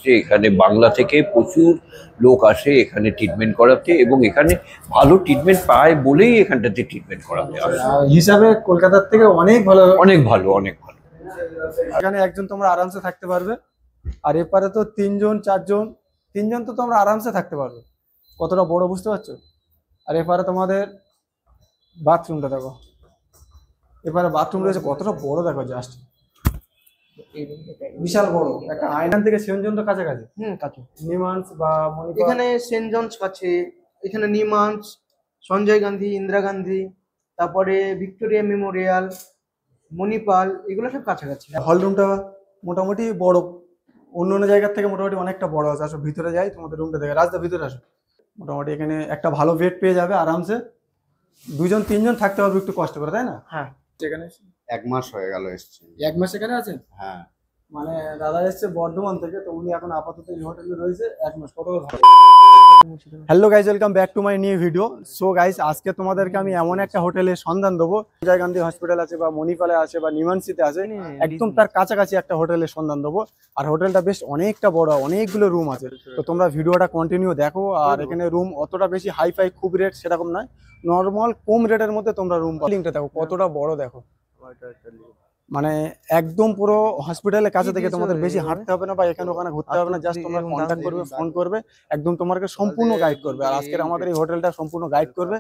আসছে এখানে বাংলা থেকে প্রচুর লোক আসে এখানে ট্রিটমেন্ট করাতে, এবং এখানে ভালো ট্রিটমেন্ট পায় বলেই এখানটাতে ট্রিটমেন্ট করাতে আসে। হিসাবে কলকাতার থেকে অনেক ভালো, অনেক ভালো, অনেক ভালো। এখানে একজন তোমরা আরামসে থাকতে পারবে, আর এপারে তো তিনজন চারজন, তিনজন তো তোমরা আরামসে থাকতে পারবে। কতটা বড় বুঝতে পারছো? আর এপারে তোমাদের বাথরুমটা দেখো, এপারে বাথরুম রয়েছে কতটা বড় দেখো, জাস্ট বিশাল বড়। একটা আয়নান থেকে সেনজন তো কাছাকাছি। কাছে নিমান্স বা মণিপাল, এখানে সেন্ট জনস আছে, এখানে নিমান্স, সঞ্জয় গান্ধী, ইন্দিরা গান্ধী, তারপরে ভিক্টোরিয়া মেমোরিয়াল, মণিপাল, এগুলো সব কাছাকাছি। হল রুমটা মোটামুটি বড়, অন্য অন্য জায়গার থেকে মোটামুটি অনেকটা বড় আছে। আসো ভিতরে যাই, তোমাদের রুমটা দেখে। রাস্তা ভিতরে আসো। মোটামুটি এখানে একটা ভালো বেড পেয়ে যাবে আরামসে, দুজন তিনজন থাকতে পারবে একটু কষ্ট করে, তাই না? হ্যাঁ, এখানে 1 মাস হয়ে গেল এসছি। 1 মাস এখানে আছেন? হ্যাঁ, মানে দাদা এসছে বর্ধমান থেকে, তো উনি এখন আপাতত এই হোটেলে রয়েছে 1 মাস। কত ভালো। Hello guys, welcome back to my new video. So guys, আজকে তোমাদেরকে আমি এমন একটা হোটেলের সন্ধান দেবো, সঞ্জয় গান্ধী হসপিটাল আছে বা মণিপালে আছে বা নিমান্সিতে আছে, একদম তার কাছাকাছি একটা হোটেলের সন্ধান দেবো। আর হোটেলটা বেশ অনেকটা বড়, অনেকগুলো রুম আছে। তো তোমরা ভিডিওটা কন্টিনিউ দেখো। আর এখানে রুম অতটা বেশি হাই ফাই খুব রেট সেরকম নয়, নর্মাল কম রেটের মধ্যে তোমরা রুম পাবে। লিংকটা দেখো কতটা বড় দেখো, মানে একদম পুরো হসপিটালের কাছে থেকে তোমাদের বেশি হাঁটতে হবে না বা এখানে ওখানে ঘুরতে হবে না। জাস্ট তোমরা কন্ট্যাক্ট করবে, ফোন করবে, একদম তোমাকে সম্পূর্ণ গাইড করবে। আর আজকের আমাদের এই হোটেলটা সম্পূর্ণ গাইড করবে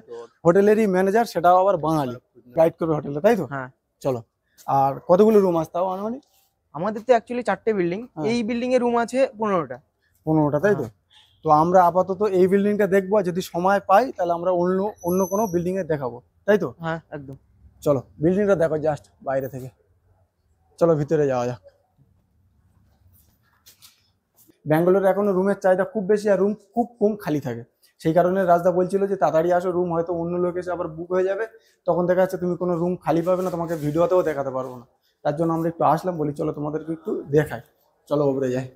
হোটেলেরই ম্যানেজার, সেটাও আবার বাঙালি, গাইড করবে হোটেলটা, তাই তো? হ্যাঁ। চলো। আর কতগুলো রুম আছে তাও আনুমানিক? আমাদের তো অ্যাকচুয়ালি 4টে বিল্ডিং, এই বিল্ডিং এ রুম আছে 15টা। 15টা, তাই তো? তো আমরা আপাতত এই বিল্ডিংটা দেখবো, যদি সময় পাই তাহলে আমরা অন্য কোনো বিল্ডিং এ দেখাবো, তাই তো? হ্যাঁ, একদম। চলো বিল্ডিংটা দেখো জাস্ট বাইরে থেকে। চলো ভিতরে যাওয়া যাক। ব্যাঙ্গালোরে এখনো রুমের চাহিদা খুব বেশি, আর রুম খুব কম খালি থাকে। সেই কারণে রাজদা বলছিল যে তাড়াতাড়ি আসো, রুম হয়তো অন্য লোক এসে আবার বুক হয়ে যাবে, তখন দেখা যাচ্ছে তুমি কোনো রুম খালি পাবে না, তোমাকে ভিডিওতেও দেখাতে পারবো না। তার জন্য আমরা একটু আসলাম, বলি চলো তোমাদেরকে একটু দেখাই। চলো ওপরে যাই।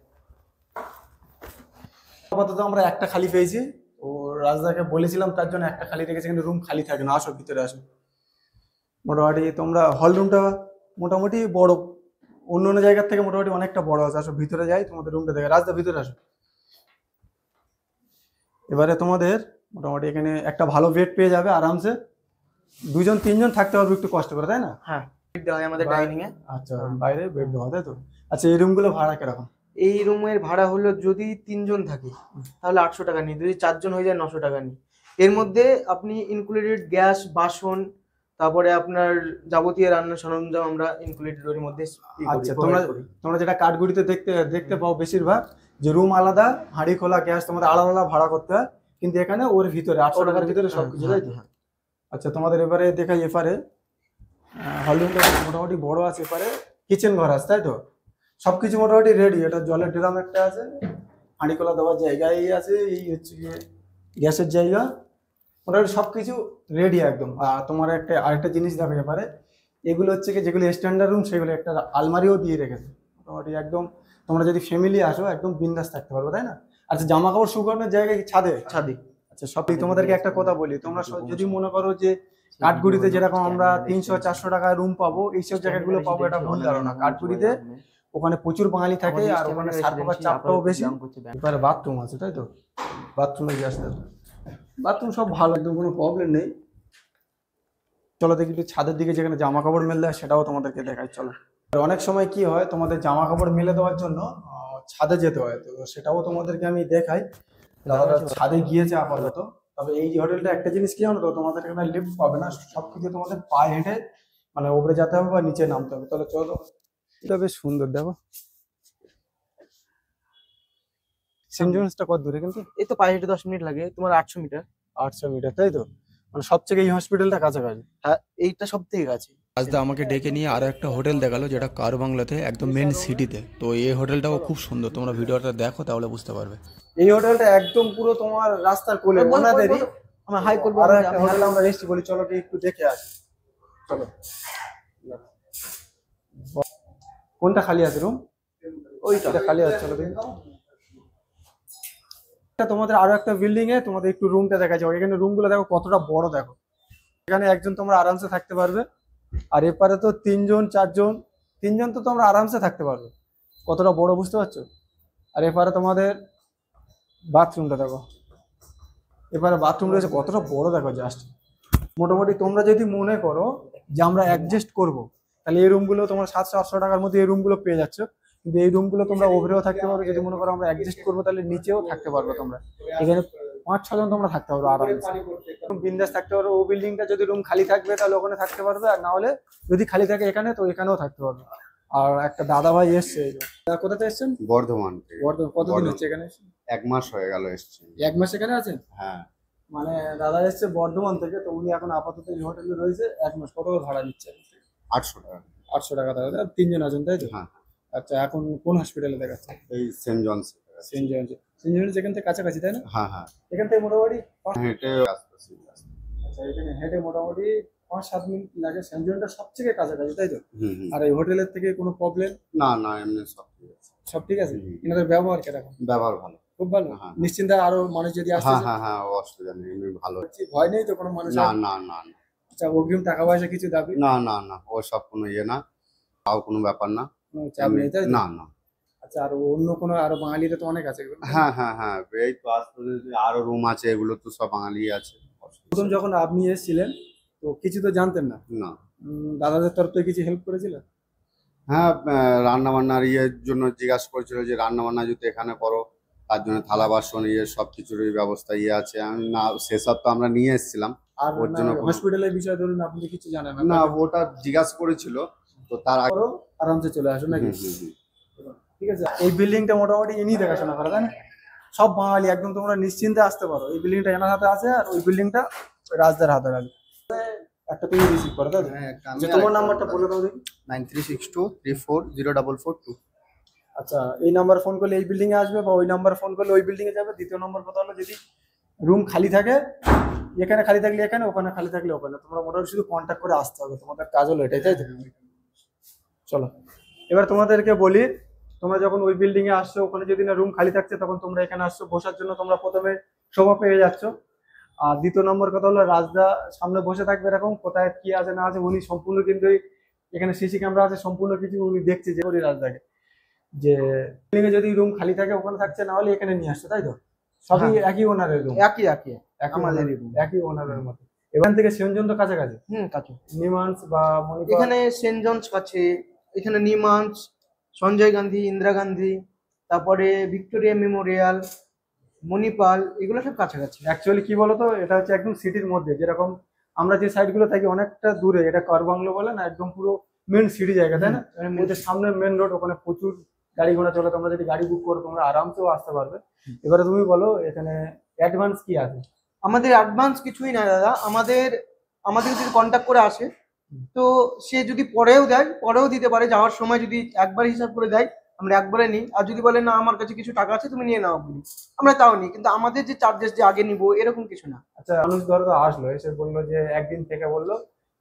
আপাতত আমরা একটা খালি পেয়েছি, ও রাজদাকে বলেছিলাম তার জন্য একটা খালি রেখেছে, কিন্তু রুম খালি থাকে না। আসো ভিতরে আসো। মোটামুটি তোমরা হল রুমটা মোটামুটি বড়, অন্য অন্য জায়গার থেকে মোটামুটি অনেকটা বড় আছে। আসো ভিতরে যাই, তোমাদের রুমটা দেখে। রাজদা ভিতরে আসো। এবারে তোমাদের মোটামুটি এখানে একটা ভালো বেড পেয়ে যাবে আরামসে, দুজন তিনজন থাকতে পারবে একটু কষ্ট করে, তাই না? হ্যাঁ, বেড দেওয়া হয় আমাদের ডাইনিং এ। আচ্ছা, বাইরে বেড দেওয়া, তাই তো? আচ্ছা, এই রুমগুলো ভাড়া কিরকম? এই রুমের ভাড়া হলো যদি 3জন থাকি তাহলে 800 টাকা নিই, যদি 4জন হয়ে যায় 900 টাকা নিই। এর মধ্যে আপনি ইনক্লুডেড গ্যাস, বাসন, তারপরে আপনার যাবতীয় রান্নার সরঞ্জাম আমরা ইনক্লুডেড এর মধ্যে। আচ্ছা, তোমরা যেটা কাঠগুড়িতে দেখতে পাও বেশিরভাগ, যে রুম আলাদা, হাঁড়ি খোলা, গ্যাস তোমাদের আলাদা আলাদা ভাড়া করতে হয়, কিন্তু এখানে ওর ভিতরে 800 টাকার ভিতরে সবকিছু, তাই তো? আচ্ছা, তোমাদের এবারে দেখাই। এপারে হল রুমটা মোটামুটি বড় আছে, এপারে কিচেন ঘর আছে, তাই তো? সবকিছু মোটামুটি রেডি। এটা জলের ড্রাম একটা আছে, হাঁড়ি খোলা দেওয়ার জায়গা এই আছে, এই হচ্ছে গ্যাসের জায়গা, মোটামুটি সবকিছু রেডি একদম। আর তোমার আরেকটা জিনিস দেখো, এবারে এগুলো হচ্ছে কি, যেগুলো স্ট্যান্ডার্ড রুম সেগুলো একটা আলমারিও দিয়ে রেখেছে। মোটামুটি একদম তোমরা যদি ফ্যামিলি আসো একদম বিন্দাস থাকতে পারবে, তাই না? আচ্ছা, জামা কাপড় শুকানোর জায়গা কি ছাদে? ছাদে। আচ্ছা, সবই। তোমাদেরকে একটা কথা বলি, তোমরা যদি মনে করো যে কাঠগুড়িতে যেরকম আমরা 300-400 টাকায় রুম পাবো, এইসব জায়গাগুলো পাবো, এটা ভুল ধারণা। কাঠগুড়িতে ওখানে প্রচুর বাঙালি থাকে, আর ওখানে সার্ভের চাপটাও বেশি। এবারে বাথরুম আছে, তাই তো? বাথরুমে গিয়ে আসতে, বাথরুম সব ভালো, একদম কোনো প্রবলেম নেই। চলো দেখি একটু ছাদের দিকে, যেখানে জামা কাপড় মেলে দেয় সেটাও তোমাদেরকে দেখাই। চলো। আর অনেক সময় কি হয়, তোমাদের জামা কাপড় মেলে দেওয়ার জন্য ছাদে যেতে হয়, তো সেটাও তোমাদেরকে আমি দেখাই। দাদারা ছাদে গিয়েছে আপাতত। তবে এই হোটেলটা একটা জিনিস কি জানো তো, তোমাদের এখানে লিফট পাবে না, সবকিছু তোমাদের পায়ে হেঁটে মানে উপরে যেতে হবে বা নিচে নামতে হবে। তাহলে চলো, এটা বেশ সুন্দর দেখো। সেন্ট জনসটা কত দূরে? কিন্তু এই তো পায়ে হেঁটে 10 মিনিট লাগে, তোমার 800 মিটার। 800 মিটার, তাই তো? মানে সবথেকে এই হসপিটালটা কাছাকাছি। হ্যাঁ, এইটা সব থেকে কাছে। রাজদা আমাকে ডেকে নিয়ে আরো একটা হোটেল দেখালো, যেটা কার বাংলাতে একদম মেন সিটিতে। তো এই হোটেলটাও খুব সুন্দর, তোমরা ভিডিওটা দেখো তাহলে বুঝতে পারবে। এই হোটেলটা একদম পুরো তোমার রাস্তার কোলে, ওনাদেরই। আমরা হাই করবো, আর একটা হোটেল আমরা এসেছি, বলি চলো কি একটু দেখে আসি। চলো। কোনটা খালি আছে রুম? ওইটা খালি আছে, চলো দেখি। তোমাদের আরো একটা বিল্ডিং এ তোমাদের একটু রুমটা দেখা যাবে। এখানে রুমগুলো দেখো কতটা বড় দেখো। এখানে একজন তোমরা আরামসে থাকতে পারবে, আর এপারে তো তিনজন চারজন, তিনজন তো তোমরা আরামসে থাকতে পারবে। কতটা বড় বুঝতে পারছো? আর এপারে তোমাদের বাথরুমটা দেখো, এবারে বাথরুম রয়েছে কতটা বড় দেখো জাস্ট। মোটামুটি তোমরা যদি মনে করো যে আমরা অ্যাডজাস্ট করব, তাহলে এই রুমগুলো তোমরা 700-800 টাকার মধ্যে এই রুমগুলো পেয়ে যাচ্ছ। কিন্তু এই রুমগুলো তোমরা ওপরেও থাকতে পারো, যদি মনে করো আমরা অ্যাডজাস্ট করবো তাহলে নিচেও থাকতে পারবে তোমরা। এখানে 5-6 জন তোমরা থাকতে পারো আরামসে, বিন্দাস থাকতে পারো। ও বিল্ডিংটা যদি রুম খালি থাকবে তাহলে ওখানে থাকতে পারবে, আর না হলে যদি খালি থাকে এখানে তো এখানেও থাকতে পারবে। আর একটা দাদা ভাই এসছে, কোথাতে এসছেন? বর্ধমান থেকে। বর্ধমান। কতদিন হচ্ছে এখানে? 1 মাস হয়ে গেল এসছি। 1 মাস এখানে আছেন? হ্যাঁ। মানে দাদা এসছে বর্ধমান থেকে, তো উনি এখন আপাতত এই হোটেলে রয়েছে। 1 মাস। কত করে ভাড়া নিচ্ছে? 800 টাকা। 800 টাকা দাদা। 3 জন আছেন তাই তো? হ্যাঁ। আচ্ছা, এখন কোন হসপিটালে দেখাচ্ছে? এই saint John's. Saint George. Saint George এখান থেকে কাছাকাছি তাই না? হ্যাঁ হ্যাঁ। এখান থেকে মোটামুটি হেঁটে আসতেছি। আচ্ছা, এখানে হেঁটে মোটামুটি 5-7 মিনিট লাগে। সেন্ট জর্জটা সবথেকে কাছাকাছি তাই তো? হুম হুম। আর এই হোটেলের থেকে কোনো প্রবলেম? না না, এমনি সব ঠিক আছে। সব ঠিক আছে। এনাদের ব্যবহার কিরকম? ব্যবহার ভালো। খুব ভালো। হ্যাঁ। নিশ্চিন্তে আরো মানুষ যদি আসে, হ্যাঁ হ্যাঁ হ্যাঁ, অসুবিধা নেই, এমনি ভালো। ভয় নেই তো কোনো মানুষ? না না না না। আচ্ছা, অগ্রিম টাকা পয়সা কিছু দাবি? না না না, ও সব কোনো ইয়ে না, তাও কোনো ব্যাপার না। কোনো চাপ নেই তাই তো? না না। আচ্ছা, আর অন্য কোনো আরো বাঙালিরা তো অনেক আছে এগুলো? হ্যাঁ হ্যাঁ হ্যাঁ, এই তো আশপাশে যে আরো রুম আছে, এগুলো তো সব বাঙালি আছে। প্রথম যখন আপনি এসেছিলেন তো কিছু তো জানতেন না? না। দাদাদের তরফ থেকে কিছু হেল্প করেছিল? হ্যাঁ, রান্না বান্নার ইয়ের জন্য জিজ্ঞাসা করেছিল যে রান্না বান্না যদি এখানে করো, তার জন্য থালা বাসন ইয়ে সব কিছুরই ব্যবস্থা ইয়ে আছে। আমি না, সেসব তো আমরা নিয়ে এসেছিলাম। আর ওর জন্য কোনো- হসপিটালের বিষয়ে ধরুন আপনি কিছু জানেন না, ওটা জিজ্ঞাসা করেছিল, তো তার আগে। করো, আরামসে চলে আসুন নাকি? হুম, হুম, হুম। ঠিক আছে। এই বিল্ডিংটা মোটামুটি ইনি দেখাশোনা করে তাই না? সব বাঙালি, একদম তোমরা নিশ্চিন্তে আসতে পারো। এই বিল্ডিংটা এনার হাতে আছে, আর ওই বিল্ডিংটা রাজদার হাতে আছে। একটা তুমি রিসিভ করো তাই তো? যে তোমার নাম্বারটা বলে দাও দেখি। 936234404442। আচ্ছা, এই নাম্বার ফোন করলে এই বিল্ডিং এ আসবে, বা ওই নাম্বার ফোন করলে ওই বিল্ডিং এ যাবে। দ্বিতীয় নম্বর কথা হলো, যদি রুম খালি থাকে, এখানে খালি থাকলে এখানে, ওখানে খালি থাকলে ওখানে, তোমরা মোটামুটি শুধু কন্ট্যাক্ট করে আসতে হবে। তোমাদের কাজ হলো এটাই তাই তো? চলো এবার তোমাদেরকে বলি, তোমরা যখন ওই বিল্ডিং এ আসছো, ওখানে যদি না রুম খালি থাকছে, তখন তোমরা এখানে আসছো বসার জন্য। তোমরা প্রথমে শোভা পেয়ে যাচ্ছ। আর দ্বিতীয় নম্বর কথা হলো, রাজদা সামনে বসে থাকবে, এরকম কোথায় কি আছে না আছে উনি সম্পূর্ণ, কিন্তু এখানে সিসি ক্যামেরা আছে, সম্পূর্ণ কিছু উনি দেখছে যে করি রাজদাকে, যে বিল্ডিং এ যদি রুম খালি থাকে ওখানে থাকছে, না হলে এখানে নিয়ে আসছে তাই তো? সবই একই ওনারের রুম? একই আমাদের একই ওনারের মতো। এখান থেকে সেনজন তো কাছাকাছি? কাছে। নিমান্স বা মণিপুর? এখানে সেন্ট জনস কাছে, এখানে নিমান্স, সঞ্জয় গান্ধী, ইন্দিরা গান্ধী, তারপরে ভিক্টোরিয়া মেমোরিয়াল, মণিপাল, এগুলো সব কাছাকাছি। অ্যাকচুয়ালি কি বলতো, এটা হচ্ছে একদম সিটির মধ্যে। যেরকম আমরা যে সাইড গুলো থাকি অনেকটা দূরে, এটা কারবাংলো বলে না, একদম পুরো মেন সিটি জায়গা তাই না? ওদের সামনে মেন রোড, ওখানে প্রচুর গাড়ি ঘোড়া চলে। তোমরা যদি গাড়ি বুক করো তোমরা আরামসেও আসতে পারবে। এবারে তুমি বলো এখানে অ্যাডভান্স কি আছে? আমাদের অ্যাডভান্স কিছুই না দাদা, আমাদের যদি কন্ট্যাক্ট করে আসে, তো সে যদি পরেও দেয়, পরেও দিতে পারে। যাওয়ার সময় যদি একবার হিসাব করে দেয়, আমরা একবারে নিই। আর যদি বলে না আমার কাছে কিছু টাকা আছে তুমি নিয়ে নাও, বলি আমরা তাও নিই। কিন্তু আমাদের যে চার্জেস যে আগে নিবো এরকম কিছু না। আচ্ছা, মানুষ ধরো তো আসলো, এসে বললো যে একদিন থেকে বললো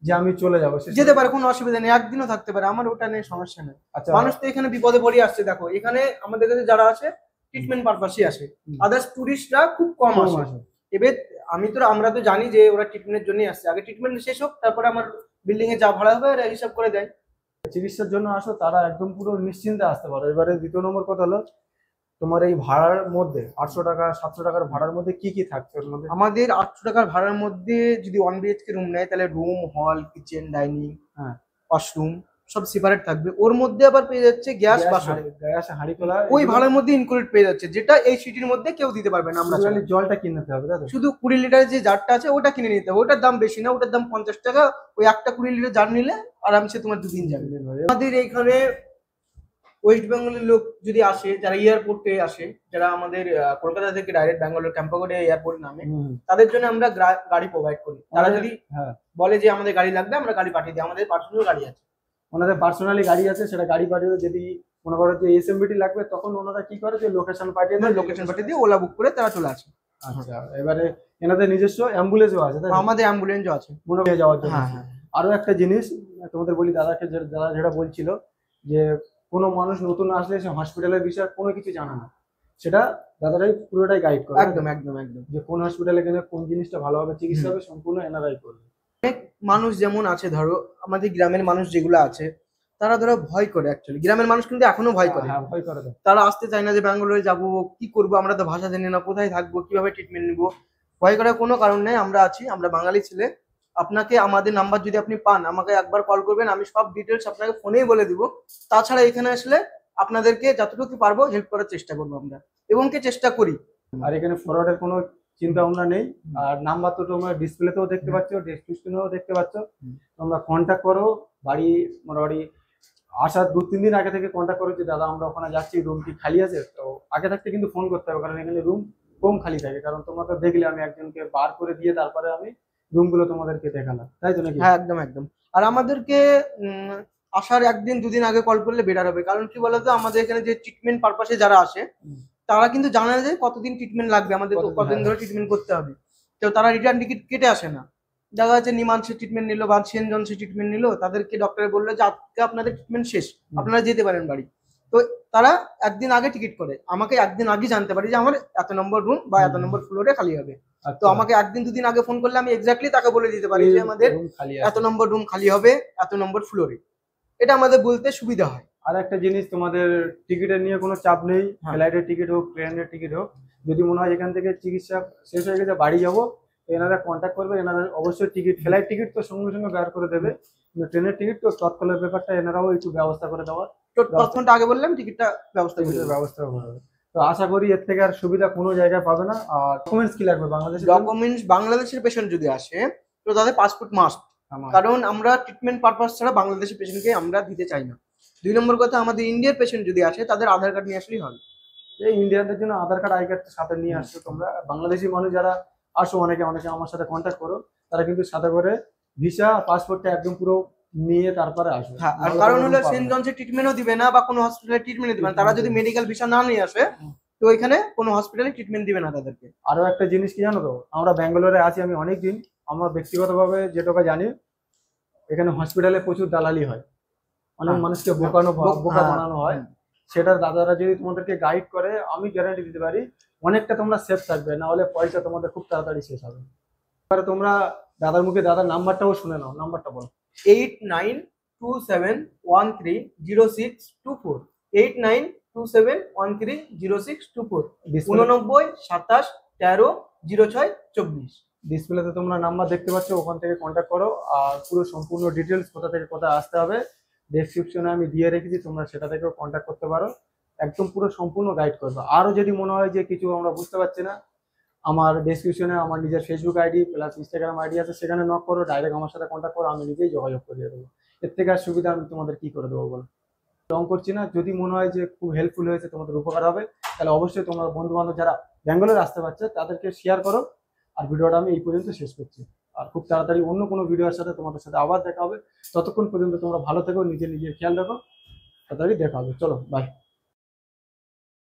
যে আমি চলে যাবো, যেতে পারে, কোনো অসুবিধা নেই, একদিনও থাকতে পারে, আমার ওটা নিয়ে সমস্যা নেই। আচ্ছা, মানুষ তো এখানে বিপদে পড়ে আসছে। দেখো এখানে আমাদের কাছে যারা আসে ট্রিটমেন্ট পারপাসই আসে, আদার্স টুরিস্টরা খুব কম আসে। এবার আমরা তো জানি যে ওরা ট্রিটমেন্টের জন্যই আসছে, আগে ট্রিটমেন্ট শেষ হোক, তারপরে আমার বিল্ডিং এ যা ভাড়া হবে এরা হিসাব করে দেয়। চিকিৎসার জন্য আসো তারা একদম পুরো নিশ্চিন্তে আসতে পারো। এবারে দ্বিতীয় নম্বর কথা হলো, তোমার এই ভাড়ার মধ্যে 800 টাকা 700 টাকার ভাড়ার মধ্যে কি কি থাকছে ওর মধ্যে? আমাদের 800 টাকার ভাড়ার মধ্যে যদি 1 BHK রুম নেয়, তাহলে রুম, হল, কিচেন, ডাইনিং, হ্যাঁ, ওয়াশরুম সব সেপারেট থাকবে। ওর মধ্যে আবার পেয়ে যাচ্ছে গ্যাস, বাসন, গ্যাস, হাঁড়ি কলা, ওই ভাড়ার মধ্যে ইনক্লুড পেয়ে যাচ্ছে, যেটা এই সিটির মধ্যে কেউ দিতে পারবে না। আমরা খালি জলটা কিনতে হবে তাই তো? শুধু 20 লিটারের যে জারটা আছে ওটা কিনে নিতে হবে। ওটার দাম বেশি না, ওটার দাম 50 টাকা। ওই একটা 20 লিটার জার নিলে আরামসে তোমার 2 দিন যাবে। আমাদের এইখানে ওয়েস্ট বেঙ্গলের লোক যদি আসে, যারা এয়ারপোর্টে আসে, যারা আমাদের কলকাতা থেকে ডাইরেক্ট ব্যাঙ্গালোর ক্যাম্পাগোডে এয়ারপোর্ট নামে, তাদের জন্য আমরা গাড়ি প্রোভাইড করি। তারা যদি বলে যে আমাদের গাড়ি লাগবে, আমরা গাড়ি পাঠিয়ে দিই। আমাদের পার্সোনাল গাড়ি আছে, ওনাদের পার্সোনালি গাড়ি আছে, সেটা গাড়ি পাঠিয়ে দেয়। যদি মনে করো যে এসএমবিটি লাগবে, তখন ওনারা কি করে যে লোকেশন পাঠিয়ে দেয়, লোকেশন পাঠিয়ে দিয়ে ওলা বুক করে তারা চলে আসে। আচ্ছা, এবারে এনাদের নিজস্ব অ্যাম্বুলেন্সও আছে তাই তো? আমাদের অ্যাম্বুলেন্সও আছে মনে হয়ে যাওয়ার জন্য। হ্যাঁ হ্যাঁ। আরো একটা জিনিস তোমাদের বলি, দাদাকে দাদা যেটা বলছিল যে কোনো মানুষ নতুন আসলে সে হসপিটালের বিষয়ে কোনো কিছু জানে না, সেটা দাদারাই পুরোটাই গাইড করে। একদম একদম একদম। যে কোন হসপিটালে গেলে কোন জিনিসটা ভালোভাবে চিকিৎসা হবে সম্পূর্ণ এনারাই করবে। অনেক মানুষ যেমন আছে, ধরো আমাদের গ্রামের মানুষ যেগুলো আছে, তারা ধরো ভয় করে অ্যাকচুয়ালি, গ্রামের মানুষ কিন্তু এখনো ভয় করে। হ্যাঁ, ভয় করে দেয়। তারা আসতে চায় না যে ব্যাঙ্গালোরে যাব, কি করব, আমরা তো ভাষা জানি না, কোথায় থাকবো, কিভাবে ট্রিটমেন্ট নিব। ভয় করার কোনো কারণ নেই, আমরা আছি, আমরা বাঙালি ছেলে। আপনাকে আমাদের নাম্বার যদি আপনি পান, আমাকে একবার কল করবেন, আমি সব ডিটেলস আপনাকে ফোনেই বলে দিব। তাছাড়া এখানে আসলে আপনাদেরকে যতটুকু পারবো হেল্প করার চেষ্টা করবো আমরা, এবং কি চেষ্টা করি। আর এখানে ফরওয়ার্ডের কোনো চিন্তা ভাবনা নেই। আর নাম্বার তো তোমরা ডিসপ্লেতেও দেখতে পাচ্ছ, ডেসক্রিপশনেও দেখতে পাচ্ছ। তোমরা কন্ট্যাক্ট করো, বাড়ি মোটামুটি আসার 2-3 দিন আগে থেকে কন্ট্যাক্ট করো যে দাদা আমরা ওখানে যাচ্ছি, রুম কি খালি আছে। তো আগে থাকতে কিন্তু ফোন করতে হবে, কারণ এখানে রুম কম খালি থাকে। কারণ তোমরা তো দেখলে আমি একজনকে বার করে দিয়ে তারপরে আমি রুমগুলো তোমাদেরকে দেখালাম, তাই তো নাকি? হ্যাঁ, একদম একদম। আর আমাদেরকে আসার 1-2 দিন আগে কল করলে বেটার হবে, কারণ কি বলতো, আমাদের এখানে যে ট্রিটমেন্ট পারপাসে যারা আসে তারা কিন্তু জানে না যে কতদিন ট্রিটমেন্ট লাগবে, আমাদের তো কতদিন ধরে ট্রিটমেন্ট করতে হবে। তো তারা রিটার্ন টিকিট কেটে আসে না। দেখা যাচ্ছে নিমান্সে ট্রিটমেন্ট নিল বা সেন্ট জনসে ট্রিটমেন্ট নিল, তাদেরকে ডক্টরে বললো যে আজকে আপনাদের ট্রিটমেন্ট শেষ, আপনারা যেতে পারেন বাড়ি। তো তারা একদিন আগে টিকিট করে, আমাকে একদিন আগে জানতে পারি যে আমার এত নম্বর রুম বা এত নম্বর ফ্লোরে খালি হবে। তো আমাকে 1-2 দিন আগে ফোন করলে আমি এক্স্যাক্টলি তাকে বলে দিতে পারি যে আমাদের room খালি আছে। এত নম্বর রুম খালি হবে, এত নম্বর ফ্লোরে। এটা আমাদের বলতে সুবিধা হয়। আর একটা জিনিস, তোমাদের টিকিটের নিয়ে কোনো চাপ নেই। হ্যাঁ। ফ্লাইটের টিকিট হোক, ট্রেনের টিকিট হোক, যদি মনে হয় এখান থেকে চিকিৎসা শেষ হয়ে গেছে বাড়ি যাবো, তো এনারা কন্ট্যাক্ট করবে। এনারা অবশ্যই টিকিট, ফ্লাইট টিকিট তো সঙ্গে সঙ্গে বের করে দেবে, কিন্তু ট্রেনের টিকিট তো তৎকালের ব্যাপারটা এনারাও একটু ব্যবস্থা করে দেওয়ার তো তথ্যটা আগে বললাম, টিকিটটা ব্যবস্থা করে দেবো। ব্যবস্থা করে দেবে। তো আশা করি এর থেকে আর সুবিধা কোনো জায়গায় পাবে না। আর ডকুমেন্টস কি লাগবে বাংলাদেশে? ডকুমেন্টস, বাংলাদেশের পেশেন্ট যদি আসে তো তাদের পাসপোর্ট মাস্ট, কারণ আমরা ট্রিটমেন্ট পারপাস ছাড়া বাংলাদেশের পেশেন্টকে আমরা দিতে চাই না। 2 নম্বর কথা, আমাদের ইন্ডিয়ার পেশেন্ট যদি আসে তাদের আধার কার্ড নিয়ে আসলেই হবে। এই ইন্ডিয়ানদের জন্য আধার কার্ড, আই কার্ড সাথে নিয়ে আসছো তোমরা। বাংলাদেশি মানুষ যারা আসো, অনেকে আমার সাথে কন্ট্যাক্ট করো, তারা কিন্তু সাথে করে ভিসা, পাসপোর্টটা একদম পুরো নিয়ে তারপরে আসো। হ্যাঁ, আর কারণ হলো সেন্ট জনসে ট্রিটমেন্টও দিবে না বা কোনো হসপিটালে ট্রিটমেন্ট দিবে না। তারা যদি মেডিকেল ভিসা না নিয়ে আসে তো এখানে কোনো হসপিটালে ট্রিটমেন্ট দিবে না তাদেরকে। আরো একটা জিনিস কি জানো তো, আমরা ব্যাঙ্গালোরে আছি আমি অনেক দিন, আমরা ব্যক্তিগতভাবে যেটুকু জানি, এখানে হসপিটালে প্রচুর দালালি হয়, অনেক মানুষকে বোকা হ্যাঁ। বানানো হয়। সেটা দাদারা যদি তোমাদেরকে গাইড করে, আমি গ্যারান্টি দিতে পারি অনেকটা তোমরা সেফ থাকবে, না হলে পয়সা তোমাদের খুব তাড়াতাড়ি শেষ হবে। এবারে তোমরা দাদার মুখে দাদার নাম্বারটাও শুনে নাও, নাম্বারটা বলো। 8927130624, 8927130624, 89 27 13 06 24। ডিসপ্লেতে তোমরা নাম্বার দেখতে পাচ্ছ, ওখান থেকে কন্ট্যাক্ট করো। আর পুরো সম্পূর্ণ ডিটেলস কোথা থেকে কোথায় আসতে হবে ডেসক্রিপশনে আমি দিয়ে রেখেছি, তোমরা সেটা থেকেও কন্ট্যাক্ট করতে পারো। একদম পুরো সম্পূর্ণ গাইড করবো। আরও যদি মনে হয় যে কিছু আমরা বুঝতে পারছি না, আমার ডেসক্রিপশনে আমার নিজের Facebook ID plus Instagram ID আছে, সেখানে নক করো, ডাইরেক্ট আমার সাথে কন্ট্যাক্ট করো, আমি নিজেই যোগাযোগ করিয়ে দেবো। এর থেকে আর সুবিধা আমি তোমাদের কি করে দেবো বলো? রং করছি না। যদি মনে হয় যে খুব হেল্পফুল হয়েছে, তোমাদের উপকার হবে, তাহলে অবশ্যই তোমার বন্ধু বান্ধব যারা ব্যাঙ্গালোর আসতে পারছে তাদেরকে শেয়ার করো। আর ভিডিওটা আমি এই পর্যন্ত শেষ করছি। আর খুব তাড়াতাড়ি অন্য কোনো ভিডিওর সাথে তোমাদের সাথে আবার দেখা হবে। ততক্ষণ পর্যন্ত তোমরা ভালো থেকো, নিজের খেয়াল রাখো। তাড়াতাড়ি দেখা হবে। চলো, বাই।